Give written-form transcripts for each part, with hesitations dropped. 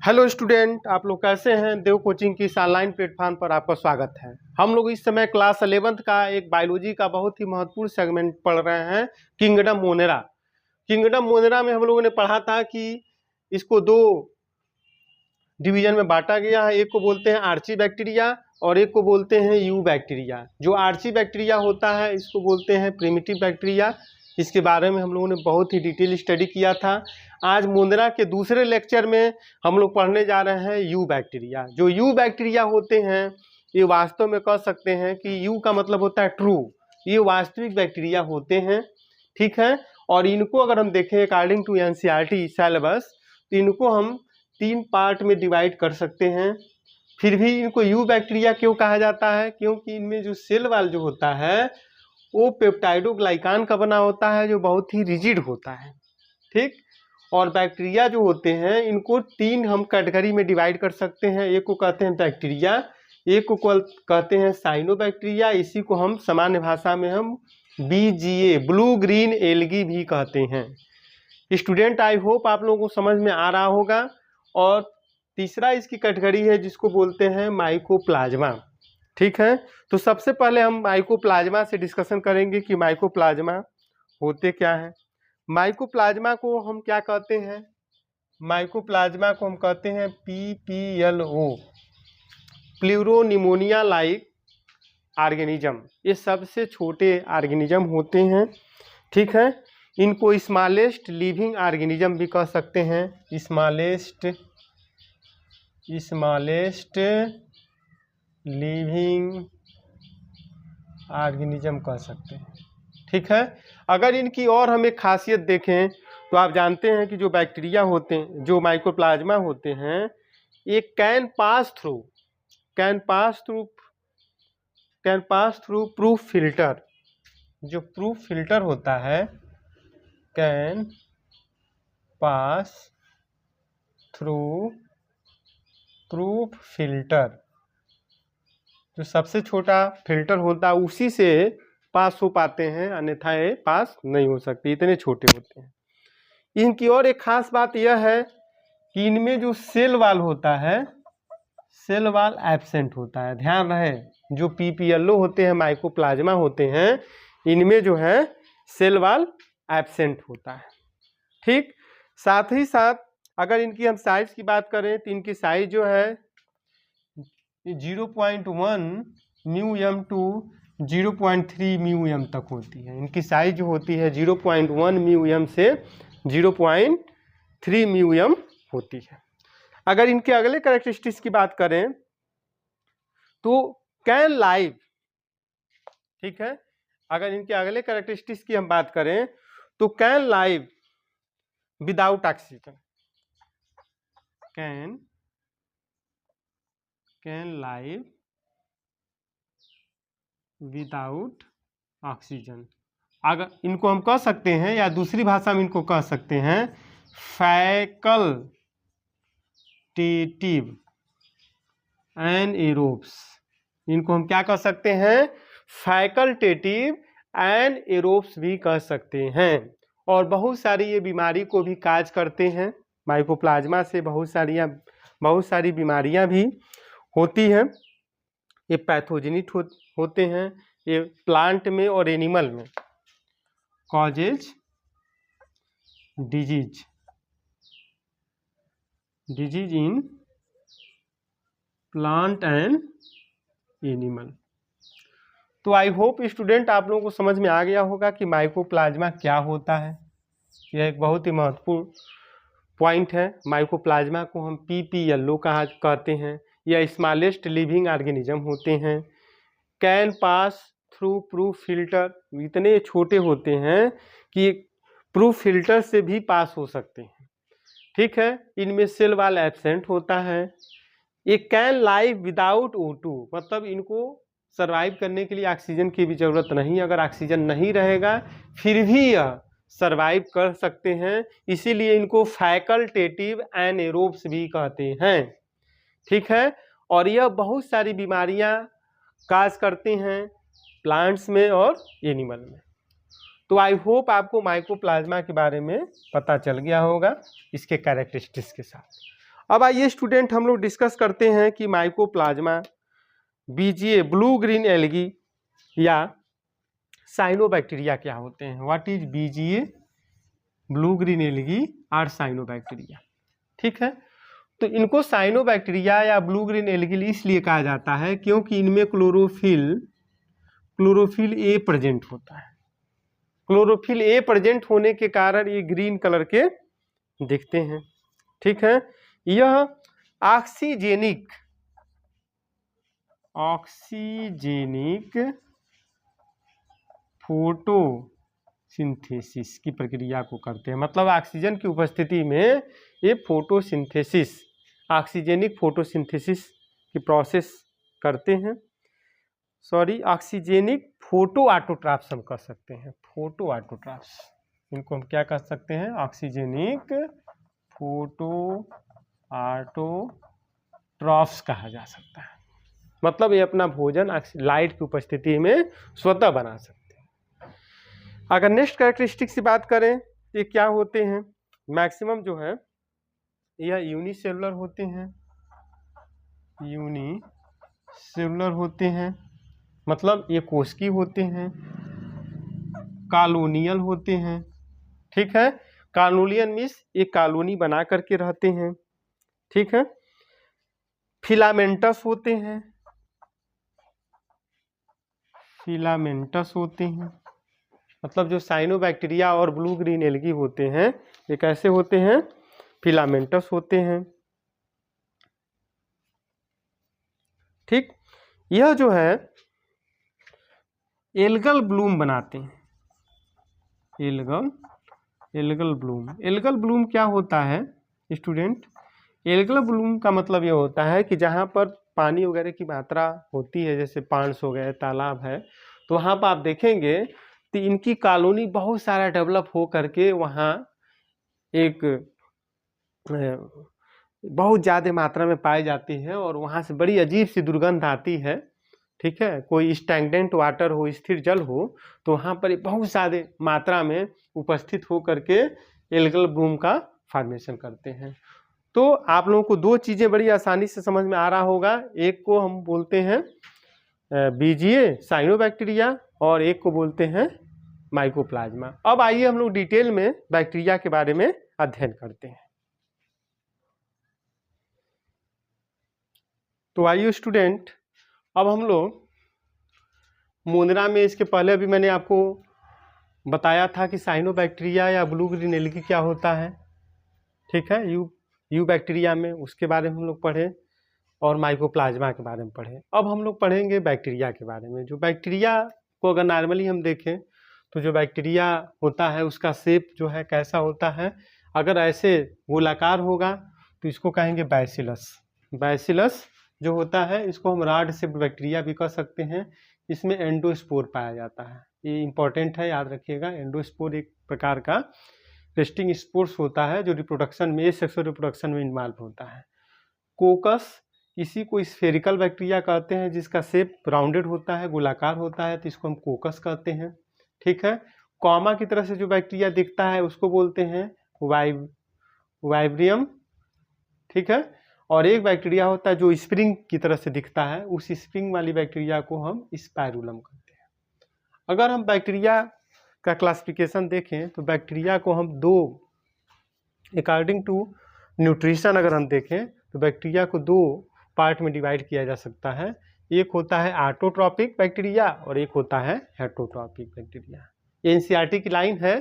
Hello student, आप लोग कैसे हैं। देव कोचिंग की इस ऑनलाइन प्लेटफॉर्म पर आपका स्वागत है। हम लोग इस समय क्लास 11th का एक बायोलॉजी का बहुत ही महत्वपूर्ण सेगमेंट पढ़ रहे हैं, किंगडम मोनेरा। किंगडम मोनेरा में हम लोगों ने पढ़ा था कि इसको दो डिवीजन में बांटा गया है। एक को बोलते हैं आर्ची बैक्टीरिया और एक को बोलते हैं यू बैक्टीरिया। जो आर्ची बैक्टीरिया होता है इसको बोलते हैं प्रिमिटिव बैक्टीरिया। इसके बारे में हम लोगों ने बहुत ही डिटेल स्टडी किया था। आज मोनेरा के दूसरे लेक्चर में हम लोग पढ़ने जा रहे हैं यू बैक्टीरिया। जो यू बैक्टीरिया होते हैं ये वास्तव में कह सकते हैं कि यू का मतलब होता है ट्रू, ये वास्तविक बैक्टीरिया होते हैं, ठीक है। और इनको अगर हम देखें अकॉर्डिंग टू एनसीईआरटी सिलेबस तो इनको हम 3 पार्ट में डिवाइड कर सकते हैं। फिर भी इनको यू बैक्टीरिया क्यों कहा जाता है, क्योंकि इनमें जो सेल वॉल जो होता है वो पेप्टाइडोग्लाइकान का बना होता है जो बहुत ही रिजिड होता है, ठीक। और बैक्टीरिया जो होते हैं इनको 3 हम कैटेगरी में डिवाइड कर सकते हैं। एक को कहते हैं बैक्टीरिया, एक को कहते हैं साइनोबैक्टीरिया, इसी को हम सामान्य भाषा में हम BGA ब्लू ग्रीन एल्गी भी कहते हैं। स्टूडेंट, आई होप आप लोगों को समझ में आ रहा होगा। और तीसरा इसकी कैटेगरी है जिसको बोलते हैं माइकोप्लाज्मा, ठीक है। तो सबसे पहले हम माइकोप्लाज्मा से डिस्कशन करेंगे कि माइकोप्लाज्मा होते क्या हैं। माइकोप्लाज्मा को हम क्या कहते हैं, माइकोप्लाज्मा को हम कहते हैं PPLO, प्लूरोनिमोनिया लाइक ऑर्गेनिज्म। ये सबसे छोटे ऑर्गेनिज्म होते हैं, ठीक है। इनको स्मॉलेस्ट लिविंग ऑर्गेनिज्म भी कह सकते हैं, स्मॉलेस्ट लिविंग ऑर्गेनिज्म कह सकते हैं, ठीक है। अगर इनकी और हम एक खासियत देखें तो आप जानते हैं कि जो बैक्टीरिया होते हैं, जो माइकोप्लाज्मा होते हैं, ये can pass through proof filter. जो प्रूफ फिल्टर होता है can pass through proof filter, जो सबसे छोटा फिल्टर होता है उसी से पास हो पाते हैं, अन्यथा ये पास नहीं हो सकते, इतने छोटे होते हैं। इनकी और एक खास बात यह है कि इनमें जो सेल वॉल होता है, सेल वॉल एब्सेंट होता है। ध्यान रहे, जो PPLO होते हैं, माइकोप्लाज्मा होते हैं, इनमें जो है सेल वॉल एब्सेंट होता है, ठीक। साथ ही साथ अगर इनकी हम साइज की बात करें तो इनकी साइज जो है 0.1 μm टू 0.3 μm तक होती है। इनकी साइज जो होती है 0.1 μm से 0.3 μm होती है। अगर इनके अगले कैरेक्टरिस्टिक्स की बात करें तो कैन लाइव, ठीक है। अगर इनके अगले कैरेक्टरिस्टिक्स की हम बात करें तो can live without oxygen, can live without oxygen. अगर इनको हम कह सकते हैं या दूसरी भाषा में इनको कह सकते हैं फैकल्टेटिव एनएरोब्स। इनको हम क्या कह सकते हैं, फैकल्टेटिव एनएरोब्स भी कह सकते हैं। और बहुत सारी ये बीमारी को भी काज करते हैं। माइकोप्लाज्मा से बहुत सारी बीमारियां भी होती हैं। ये पैथोजेनिक होते हैं, ये प्लांट में और एनिमल में causes disease in plant and animal. तो आई होप स्टूडेंट आप लोगों को समझ में आ गया होगा कि माइकोप्लाज्मा क्या होता है। यह एक बहुत ही महत्वपूर्ण पॉइंट है। माइकोप्लाज्मा को हम PPLO कहते हैं। यह स्मॉलेस्ट लिविंग ऑर्गेनिज्म होते हैं। Can pass through proof filter, इतने छोटे होते हैं कि प्रूफ फिल्टर से भी पास हो सकते हैं, ठीक है। इनमें सेल वॉल एब्सेंट होता है। ये कैन लाइव विदाउट O2, मतलब इनको सरवाइव करने के लिए ऑक्सीजन की भी ज़रूरत नहीं। अगर ऑक्सीजन नहीं रहेगा फिर भी यह सरवाइव कर सकते हैं, इसीलिए इनको फैकल्टेटिव एनएरोब्स भी कहते हैं, ठीक है। और यह बहुत सारी बीमारियां काज करते हैं प्लांट्स में और एनिमल में। तो आई होप आपको माइकोप्लाज्मा के बारे में पता चल गया होगा इसके कैरेक्टरिस्टिक्स के साथ। अब आइए स्टूडेंट हम लोग डिस्कस करते हैं कि mycoplasma, BGA blue green algae या साइनोबैक्टीरिया क्या होते हैं। What is BGA, blue green algae और साइनोबैक्टीरिया। ठीक है, तो इनको साइनोबैक्टीरिया या ब्लू ग्रीन एल्गी इसलिए कहा जाता है क्योंकि इनमें क्लोरोफिल ए प्रेजेंट होता है। क्लोरोफिल ए प्रेजेंट होने के कारण ये ग्रीन कलर के दिखते हैं। ठीक है, यह ऑक्सीजेनिक फोटोसिंथेसिस की प्रक्रिया को करते हैं। मतलब ऑक्सीजन की उपस्थिति में ये फोटोसिंथेसिस, ऑक्सीजेनिक फोटोसिंथेसिस की प्रोसेस करते हैं। ऑक्सीजेनिक फोटो ऑटोट्रॉफ्स हम कह सकते हैं। फोटो ऑटोट्रॉफ्स, इनको हम क्या कह सकते हैं, ऑक्सीजेनिक फोटो ऑटोट्रॉफ्स कहा जा सकता है। मतलब ये अपना भोजन लाइट की उपस्थिति में स्वतः बना सकते हैं। अगर नेक्स्ट कैरेक्टरिस्टिक की बात करें तो ये क्या होते हैं, मैक्सिमम जो है यह यूनिसेलुलर होते हैं, मतलब ये कोशिकीय होते हैं, कॉलोनियल होते हैं। ठीक है, कॉलोनियल मीन्स एक कॉलोनी बना करके रहते हैं। ठीक है, फिलामेंटस होते हैं, मतलब जो साइनोबैक्टीरिया और ब्लू ग्रीन एल्गी होते हैं ये कैसे होते हैं, फिलामेंटस होते हैं। ठीक, यह जो है एल्गल ब्लूम बनाते हैं। एल्गल ब्लूम क्या होता है स्टूडेंट, एल्गल ब्लूम का मतलब ये होता है कि जहाँ पर पानी वगैरह की मात्रा होती है, जैसे पांड्स हो गए, तालाब है, तो वहाँ पर आप देखेंगे तो इनकी कॉलोनी बहुत सारा डेवलप हो करके वहाँ एक बहुत ज़्यादा मात्रा में पाई जाती है और वहाँ से बड़ी अजीब सी दुर्गंध आती है। ठीक है, कोई स्टैग्नेंट वाटर हो, स्थिर जल हो, तो वहाँ पर बहुत सारे मात्रा में उपस्थित हो करके एल्गल ब्लूम का फॉर्मेशन करते हैं। तो आप लोगों को दो चीज़ें बड़ी आसानी से समझ में आ रहा होगा, एक को हम बोलते हैं बीजीए साइनोबैक्टीरिया और एक को बोलते हैं माइकोप्लाज्मा। अब आइए हम लोग डिटेल में बैक्टीरिया के बारे में अध्ययन करते हैं। तो आइए स्टूडेंट, अब हम लोग मोनेरा में, इसके पहले अभी मैंने आपको बताया था कि साइनोबैक्टीरिया या ब्लू ग्रीन एल्गी क्या होता है। ठीक है, यू बैक्टीरिया में उसके बारे में हम लोग पढ़े और माइकोप्लाज्मा के बारे में पढ़े। अब हम लोग पढ़ेंगे बैक्टीरिया के बारे में। जो बैक्टीरिया को अगर नॉर्मली हम देखें तो जो बैक्टीरिया होता है उसका शेप जो है कैसा होता है, अगर ऐसे गोलाकार होगा तो इसको कहेंगे बैसिलस जो होता है, इसको हम रॉड शेप्ड बैक्टीरिया भी कह सकते हैं। इसमें एंडोस्पोर पाया जाता है, ये इंपॉर्टेंट है, याद रखिएगा। एंडोस्पोर एक प्रकार का रेस्टिंग स्पोर्स होता है जो रिप्रोडक्शन में, सेक्सुअल रिप्रोडक्शन में इन्वॉल्व होता है। कोकस, इसी को स्फेरिकल बैक्टीरिया कहते हैं जिसका शेप राउंडेड होता है, गोलाकार होता है, तो इसको हम कोकस कहते हैं। ठीक है, कॉमा की तरह से जो बैक्टीरिया दिखता है उसको बोलते हैं वाइब्रियम। ठीक है, और एक बैक्टीरिया होता है जो स्प्रिंग की तरह से दिखता है, उस स्प्रिंग वाली बैक्टीरिया को हम स्पाइरुलम कहते हैं। अगर हम बैक्टीरिया का क्लासिफिकेशन देखें तो बैक्टीरिया को हम दो, अकॉर्डिंग टू न्यूट्रिशन अगर हम देखें तो बैक्टीरिया को दो पार्ट में डिवाइड किया जा सकता है। एक होता है ऑटोट्रॉपिक बैक्टीरिया और एक होता है हेटरोट्रॉपिक बैक्टीरिया। एनसीईआरटी की लाइन है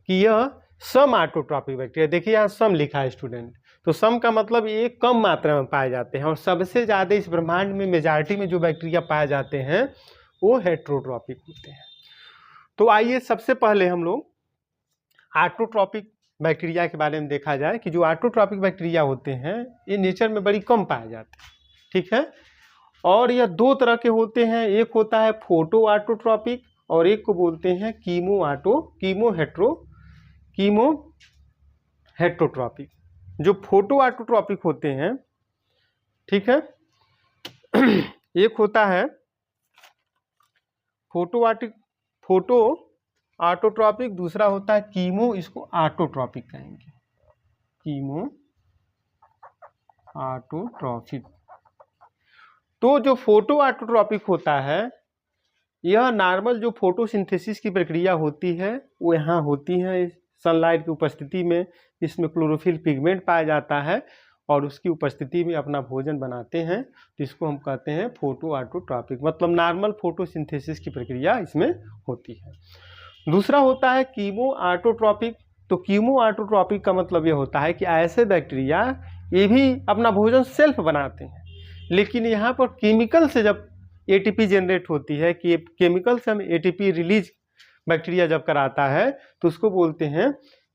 कि यह सम ऑटोट्रॉपिक बैक्टीरिया, देखिए यहाँ सम लिखा है स्टूडेंट, तो सम का मतलब ये कम मात्रा में पाए जाते हैं और सबसे ज़्यादा इस ब्रह्मांड में मेजॉरिटी में जो बैक्टीरिया पाए जाते हैं वो हेटरोट्रॉपिक होते हैं। तो आइए सबसे पहले हम लोग ऑटोट्रॉपिक बैक्टीरिया के बारे में देखा जाए कि जो ऑटोट्रॉपिक बैक्टीरिया होते हैं ये नेचर में बड़ी कम पाए जाते हैं। ठीक है, और यह दो तरह के होते हैं, एक होता है फोटो ऑटोट्रॉपिक और एक को बोलते हैं कीमो हेटरोट्रॉपिक। जो फोटो ऑटोट्रॉपिक होते हैं, ठीक है, एक होता है फोटो ऑटोट्रॉपिक, दूसरा होता है कीमो, इसको ऑटोट्रॉपिक कहेंगे, कीमो ऑटोट्रॉपिक। तो जो फोटो ऑटोट्रॉपिक होता है, यह नॉर्मल जो फोटोसिंथेसिस की प्रक्रिया होती है वो यहाँ होती है सनलाइट की उपस्थिति में। इसमें क्लोरोफिल पिगमेंट पाया जाता है और उसकी उपस्थिति में अपना भोजन बनाते हैं, तो इसको हम कहते हैं फोटो ऑटोट्रॉपिक, मतलब नॉर्मल फोटोसिंथेसिस की प्रक्रिया इसमें होती है। दूसरा होता है कीमो ऑटोट्रॉपिक। तो कीमो ऑटोट्रॉपिक का मतलब ये होता है कि ऐसे बैक्टीरिया ये भी अपना भोजन सेल्फ बनाते हैं, लेकिन यहाँ पर केमिकल से जब एटीपी जनरेट होती है, कि केमिकल से हम एटीपी रिलीज बैक्टीरिया जब कराता है तो उसको बोलते हैं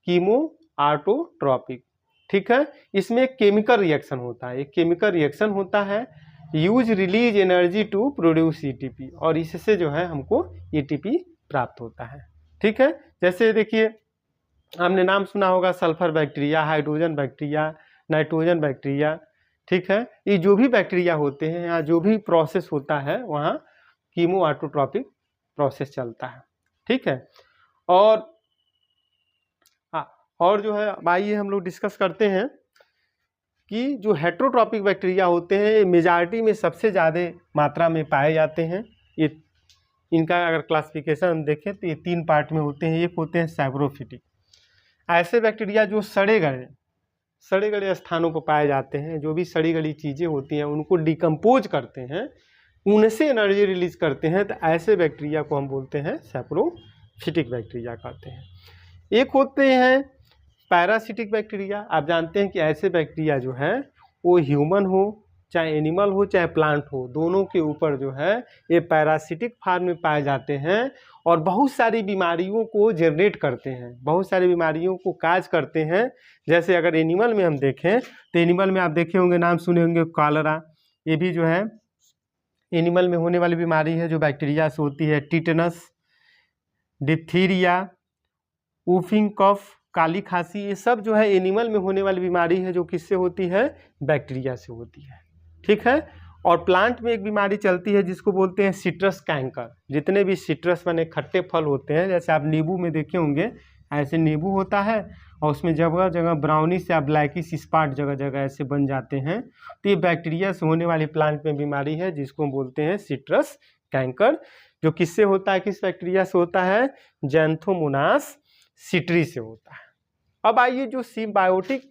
कीमो ऑटोट्रॉपिक। ठीक है, इसमें एक केमिकल रिएक्शन होता है, एक केमिकल रिएक्शन होता है, use release energy to produce ATP, और इससे जो है हमको एटीपी प्राप्त होता है। ठीक है, जैसे देखिए हमने नाम सुना होगा sulphur bacteria, hydrogen bacteria, nitrogen bacteria. ठीक है, ये जो भी बैक्टीरिया होते हैं, यहाँ जो भी प्रोसेस होता है वहाँ कीमो ऑटोट्रॉपिक प्रोसेस चलता है। ठीक है, और जो है आइए हम लोग डिस्कस करते हैं कि जो हेट्रोट्रॉपिक बैक्टीरिया होते हैं मेजॉरिटी में सबसे ज़्यादा मात्रा में पाए जाते हैं। ये इनका अगर क्लासिफिकेशन हम देखें तो ये 3 पार्ट में होते हैं। एक होते हैं सैप्रोफिटिक, ऐसे बैक्टीरिया जो सड़े गले स्थानों पर पाए जाते हैं, जो भी सड़ी गली चीज़ें होती हैं उनको डिकम्पोज करते हैं, उनसे एनर्जी रिलीज करते हैं, तो ऐसे बैक्टीरिया को हम बोलते हैं सैप्रोफिटिक बैक्टीरिया कहते हैं। एक होते हैं पैरासिटिक बैक्टीरिया। आप जानते हैं कि ऐसे बैक्टीरिया जो है वो ह्यूमन हो चाहे एनिमल हो चाहे प्लांट हो, दोनों के ऊपर जो है ये पैरासिटिक फॉर्म में पाए जाते हैं और बहुत सारी बीमारियों को जनरेट करते हैं, बहुत सारी बीमारियों को काज करते हैं। जैसे अगर एनिमल में हम देखें तो एनिमल में आप देखे होंगे, नाम सुने होंगे कॉलरा, ये भी जो है एनिमल में होने वाली बीमारी है जो बैक्टीरिया से होती है। टिटनस, डिप्थीरिया, वूफिंग कफ, काली खांसी, ये सब जो है एनिमल में होने वाली बीमारी है जो किससे होती है, बैक्टीरिया से होती है। ठीक है, और प्लांट में एक बीमारी चलती है जिसको बोलते हैं सिट्रस कैंकर। जितने भी सिट्रस बने खट्टे फल होते हैं, जैसे आप नींबू में देखे होंगे, ऐसे नींबू होता है और उसमें जगह जगह ब्राउनिश या ब्लैकिश स्पॉट जगह जगह ऐसे बन जाते हैं, तो ये बैक्टीरिया से होने वाली प्लांट में बीमारी है जिसको बोलते हैं सिट्रस कैंकर, जो किससे होता है, किस बैक्टीरिया से होता है, जैंथोमोनास सिट्री से होता है। अब आइए जो सिम्बायोटिक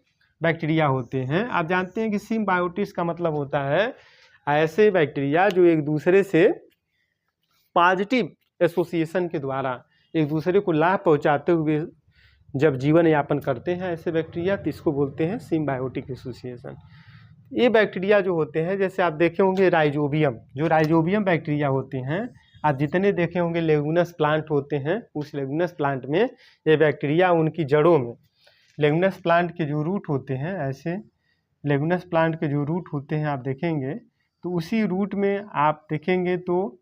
बैक्टीरिया होते हैं, आप जानते हैं कि सिम्बायोटिक्स का मतलब होता है ऐसे बैक्टीरिया जो एक दूसरे से पॉजिटिव एसोसिएशन के द्वारा एक दूसरे को लाभ पहुंचाते हुए जब जीवन यापन करते हैं ऐसे बैक्टीरिया, तो इसको बोलते हैं सिम्बायोटिक एसोसिएशन। ये बैक्टीरिया जो होते हैं, जैसे आप देखे होंगे राइजोबियम, जो राइजोबियम बैक्टीरिया होते हैं, आप जितने देखे होंगे लेगुनस प्लांट होते हैं, उस लेगुनस प्लांट में ये बैक्टीरिया उनकी जड़ों में, लेगुनस प्लांट के जो रूट होते हैं, ऐसे लेगुनस प्लांट के जो रूट होते हैं आप देखेंगे तो उसी रूट में आप देखेंगे तो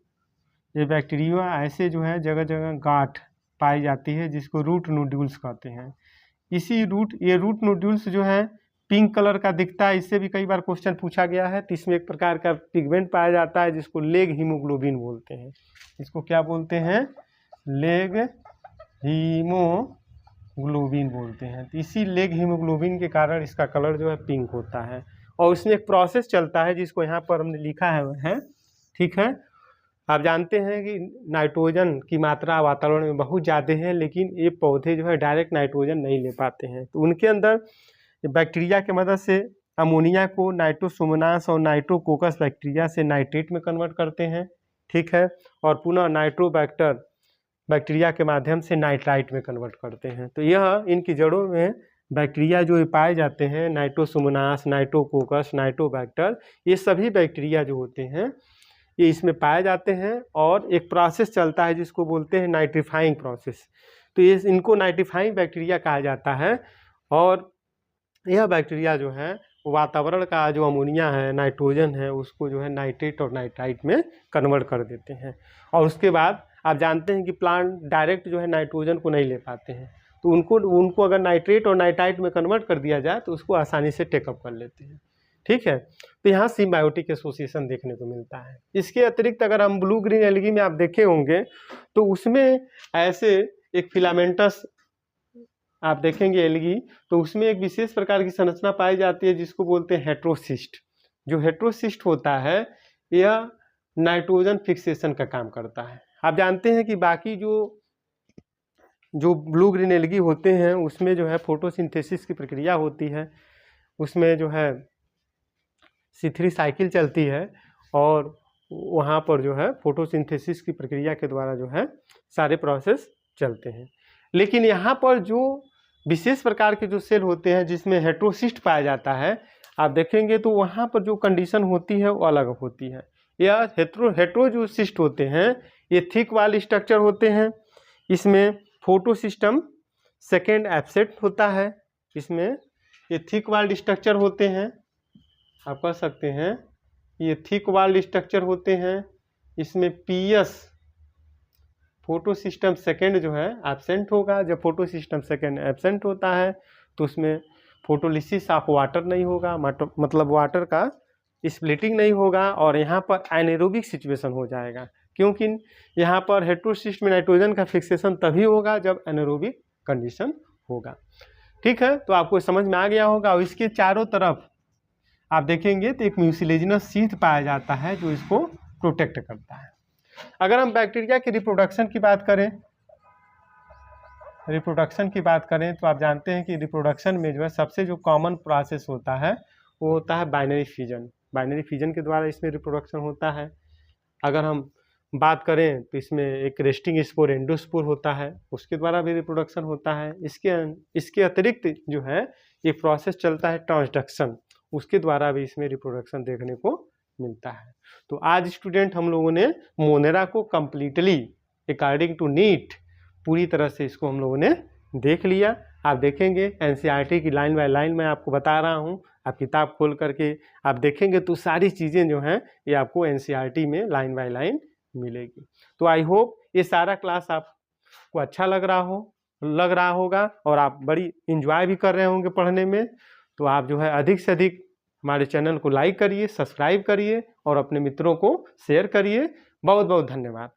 ये बैक्टीरिया ऐसे जो है जगह जगह गांठ पाई जाती है जिसको रूट नोड्यूल्स कहते हैं। ये रूट नोड्यूल्स जो है पिंक कलर का दिखता है, इससे भी कई बार क्वेश्चन पूछा गया है। तो इसमें एक प्रकार का पिगमेंट पाया जाता है जिसको लेग हीमोग्लोबिन बोलते हैं। इसको क्या बोलते हैं, लेग हीमोग्लोबिन बोलते हैं। तो इसी लेग हीमोग्लोबिन के कारण इसका कलर जो है पिंक होता है। और उसमें एक प्रोसेस चलता है जिसको यहाँ पर हमने लिखा है। ठीक है, आप जानते हैं कि नाइट्रोजन की मात्रा वातावरण में बहुत ज़्यादा है, लेकिन ये पौधे जो है डायरेक्ट नाइट्रोजन नहीं ले पाते हैं, तो उनके अंदर बैक्टीरिया की मदद से अमोनिया को नाइट्रोसोमोनास और नाइट्रोकोकस बैक्टीरिया से नाइट्रेट में कन्वर्ट करते हैं। ठीक है, और पुनः नाइट्रोबैक्टर बैक्टीरिया के माध्यम से नाइट्राइट में कन्वर्ट करते हैं। तो यह इनकी जड़ों में बैक्टीरिया जो पाए जाते हैं, नाइट्रोसोमोनास, नाइट्रोकोकस, नाइट्रोबैक्टर, ये सभी बैक्टीरिया जो होते हैं ये इसमें पाए जाते हैं। और एक प्रोसेस चलता है जिसको बोलते हैं नाइट्रीफाइंग प्रोसेस। तो ये इनको नाइट्रीफाइंग बैक्टीरिया कहा जाता है। और यह बैक्टीरिया जो है वातावरण का जो अमोनिया है, नाइट्रोजन है, उसको जो है नाइट्रेट और नाइट्राइट में कन्वर्ट कर देते हैं। और उसके बाद आप जानते हैं कि प्लांट डायरेक्ट जो है नाइट्रोजन को नहीं ले पाते हैं, तो उनको अगर नाइट्रेट और नाइट्राइट में कन्वर्ट कर दिया जाए तो उसको आसानी से टेकअप कर लेते हैं। ठीक है, तो यहाँ सिम्बायोटिक एसोसिएशन देखने को मिलता है। इसके अतिरिक्त अगर हम ब्लू ग्रीन एल्गी में आप देखे होंगे तो उसमें ऐसे एक फिलामेंटस आप देखेंगे एल्गी, तो उसमें एक विशेष प्रकार की संरचना पाई जाती है जिसको बोलते हैं हेट्रोसिस्ट। जो हेट्रोसिस्ट होता है यह नाइट्रोजन फिक्सेशन का काम करता है। आप जानते हैं कि बाकी जो ब्लू ग्रीन एल्गी होते हैं उसमें जो है फोटोसिंथेसिस की प्रक्रिया होती है, उसमें जो है C3 साइकिल चलती है और वहाँ पर जो है फोटोसिंथेसिस की प्रक्रिया के द्वारा जो है सारे प्रोसेस चलते हैं। लेकिन यहाँ पर जो विशेष प्रकार के जो सेल होते हैं जिसमें हेट्रोसिस्ट पाया जाता है, आप देखेंगे तो वहाँ पर जो कंडीशन होती है वो अलग होती है। यह हेट्रो जो सिस्ट होते हैं ये थिक वाल स्ट्रक्चर होते हैं। इसमें फोटो सिस्टम सेकेंड एब्सेंट होता है। इसमें ये थिक वाल स्ट्रक्चर होते हैं, आप कह सकते हैं ये थिक वाल स्ट्रक्चर होते हैं। इसमें पीएस फोटो सिस्टम सेकेंड जो है एब्सेंट होगा। जब फोटो सिस्टम सेकेंड एब्सेंट होता है तो उसमें फोटोलिसिस ऑफ वाटर नहीं होगा, मतलब वाटर का स्प्लिटिंग नहीं होगा और यहाँ पर एनारोबिक सिचुएशन हो जाएगा, क्योंकि यहाँ पर हेट्रोसिस्ट में नाइट्रोजन का फिक्सेशन तभी होगा जब एनारोबिक कंडीशन होगा। ठीक है, तो आपको समझ में आ गया होगा। और इसके चारों तरफ आप देखेंगे तो एक म्यूसिलेजिनस शीथ पाया जाता है जो इसको प्रोटेक्ट करता है। अगर हम बैक्टीरिया की रिप्रोडक्शन की बात करें तो आप जानते हैं कि रिप्रोडक्शन में जो है सबसे जो कॉमन प्रोसेस होता है वो होता है बाइनरी फिजन। बाइनरी फिजन के द्वारा इसमें रिप्रोडक्शन होता है। अगर हम बात करें तो इसमें एक रेस्टिंग स्पोर एंडोस्पोर होता है, उसके द्वारा भी रिप्रोडक्शन होता है। इसके अतिरिक्त जो है एक प्रोसेस चलता है ट्रांसडक्शन, उसके द्वारा भी इसमें रिप्रोडक्शन देखने को मिलता है। तो आज स्टूडेंट हम लोगों ने मोनेरा को कंप्लीटली अकॉर्डिंग टू नीट पूरी तरह से इसको हम लोगों ने देख लिया। आप देखेंगे एनसीईआरटी की लाइन बाय लाइन मैं आपको बता रहा हूँ, आप किताब खोल करके आप देखेंगे तो सारी चीज़ें जो हैं ये आपको एनसीईआरटी में लाइन बाय लाइन मिलेगी। तो आई होप ये सारा क्लास आपको अच्छा लग रहा होगा और आप बड़ी इंजॉय भी कर रहे होंगे पढ़ने में। तो आप जो है अधिक से अधिक हमारे चैनल को लाइक करिए, सब्सक्राइब करिए और अपने मित्रों को शेयर करिए। बहुत बहुत धन्यवाद।